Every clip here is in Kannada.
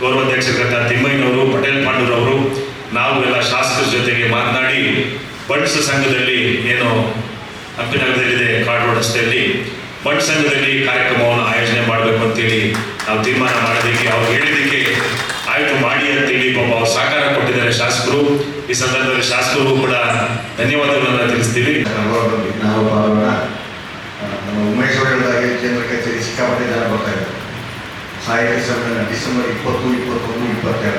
ಗೌರವಾಧ್ಯಕ್ಷರಾದ ತಿಮ್ಮಯ್ಯನವರು, ಪಟೇಲ್ ಪಾಂಡೂರವರು, ನಾವು ಎಲ್ಲ ಶಾಸಕರ ಜೊತೆಗೆ ಮಾತನಾಡಿ ಬಂಟ್ಸ್ ಸಂಘದಲ್ಲಿ ಏನು ಹಂಪಿನಗರದಲ್ಲಿದೆ ಕಾಡು ರಸ್ತೆಯಲ್ಲಿ ಬಂಟ್ ಸಂಘದಲ್ಲಿ ಕಾರ್ಯಕ್ರಮವನ್ನು ಆಯೋಜನೆ ಮಾಡಬೇಕು ಅಂತೇಳಿ ನಾವು ತೀರ್ಮಾನ ಮಾಡೋದಕ್ಕೆ ಅವ್ರು ಹೇಳಿದ್ದಕ್ಕೆ ಆಯ್ತು ಮಾಡಿ ಅಂತೇಳಿ ಪಾಪ ಅವ್ರು ಸಹಕಾರ ಕೊಟ್ಟಿದ್ದಾರೆ ಶಾಸಕರು. ಈ ಸಂದರ್ಭದಲ್ಲಿ ಶಾಸಕರು ಕೂಡ ಧನ್ಯವಾದಗಳನ್ನು ತಿಳಿಸ್ತೀವಿ. ನಾವು ಉಮೇಶ್ ಅವರದಾಗಿ ಕೇಂದ್ರ ಕಚೇರಿ ಸಿಕ್ಕಾಪಟ್ಟೆ ಜನ ಬರ್ತಾ ಇದ್ದಾರೆ. ಸಾಹಿತ್ಯ ಸಮ್ಮೇಳನ ಡಿಸೆಂಬರ್ 20, 21, 22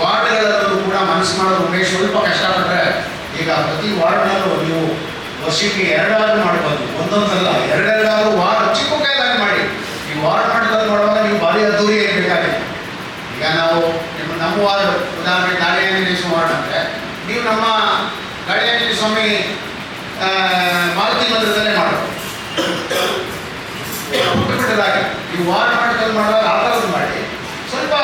ವಾರ್ಡ್ಗಳಲ್ಲೂ ಕೂಡ ಮನಸ್ಸು ಮಾಡೋದು ಉಮೇಶ್ ಸ್ವಲ್ಪ ಕಷ್ಟಪಟ್ಟರೆ ಈಗ ಪ್ರತಿ ವಾರ್ಡ್ನಲ್ಲೂ ನೀವು ವರ್ಷಕ್ಕೆ 2 ಮಾಡ್ಬೋದು, ಒಂದೊಂದಲ್ಲ 2 ವಾರ್ಡ್ ಚಿಕ್ಕ ಕೈಲಾಗಿ ಮಾಡಿ. ಈ ವಾರ್ಡ್ ಮಟ್ಟದಲ್ಲಿ ಮಾಡುವಾಗ ನೀವು ಭಾರಿ ಅದ್ದೂರಿ ಬೇಕಾಗಿದೆ. ಈಗ ನಾವು ನಮ್ಮ ವಾರ್ಡ್ ಉದಾಹರಣೆ ಗಾಳಿಯಾಂಜನೇಯ ವಾರ್ಡ್ ಅಂದರೆ ನೀವು ನಮ್ಮ ಗಾಳಿಯಾಂಜನೇಯ ಸ್ವಾಮಿ ಮಾರುತಿ ಮಂದಿರದಲ್ಲೇ ಮಾಡೋದು. ಪುಟ್ಟಪುಟ್ಟದಾಗಿ ಈ ವಾರ್ಡ್ ಮಟ್ಟದಲ್ಲಿ ಮಾಡುವಾಗ ಆ ಥರದ್ದು ಮಾಡಿ, ಸ್ವಲ್ಪ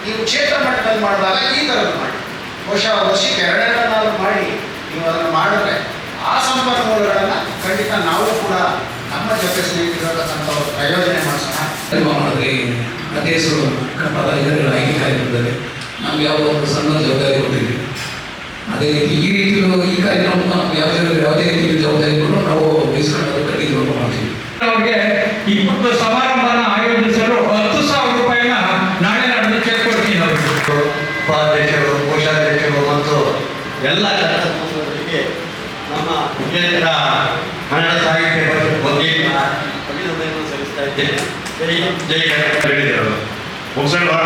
ನೀವು ಕ್ಷೇತ್ರ ಮಟ್ಟದಲ್ಲಿ ಮಾಡಿದಾಗ ಈ ಥರದ್ದು ಮಾಡಿ. ಬಹುಶಃ ವರ್ಷಕ್ಕೆ 2 ಮಾಡಿ ನೀವು ಅದನ್ನು ಮಾಡಿದ್ರೆ ಆ ಸಂಪನ್ಮೂಲಗಳನ್ನು ಖಂಡಿತ ನಾವು ಕೂಡ ನಮ್ಮ ಜೊತೆ ಸ್ನೇಹಿತರಂಥ ಪ್ರಯೋಜನೆ ಮಾಡಿಸೋಣ. ಅಧ್ಯಕ್ಷರು ಪದಾಧಿಕಾರಿಗಳ ಆಯ್ಕೆ ಕಾರ್ಯಕ್ರಮದಲ್ಲಿ ನಮ್ಗೆ ಯಾವುದೋ ಒಂದು ಸಣ್ಣ ಜವಾಬ್ದಾರಿ ಕೊಟ್ಟಿದ್ದೀವಿ. ಅದೇ ರೀತಿ ಈ ರೀತಿಯಲ್ಲೂ ಈ ಕಾರ್ಯಕ್ರಮವನ್ನು ನಾವು ಯಾವುದೇ ರೀತಿಯ ಜವಾಬ್ದಾರಿಗಳು ನಾವು ವಹಿಸ್ಕೊಳ್ಳೋದು ಖಂಡಿತವಾಗಿ ಮಾಡ್ತೀವಿ. ಅವರಿಗೆ 20 ಸಮಾರಂಭನ ಆಯೋಜಿಸಲು 10,000 ರೂಪಾಯಿನ ನಾಳೆ ನಡೆದು ಚೆಕ್ ಕೊಡ್ತೀನಿ. ಅವರು ಉಪಾಧ್ಯಕ್ಷರು, ಕೋಶಾಧ್ಯಕ್ಷರು ಮತ್ತು ಎಲ್ಲ ಜನರಿಗೆ ನಮ್ಮ ಕೇಂದ್ರ ಕನ್ನಡ ಸಾಹಿತ್ಯ ಬಗ್ಗೆ ಅಭಿನಂದನೆಯನ್ನು ಸಲ್ಲಿಸ್ತಾ ಇದ್ದೇನೆ. ಜೈ ಮುಗಿಸಲ್ವಾ?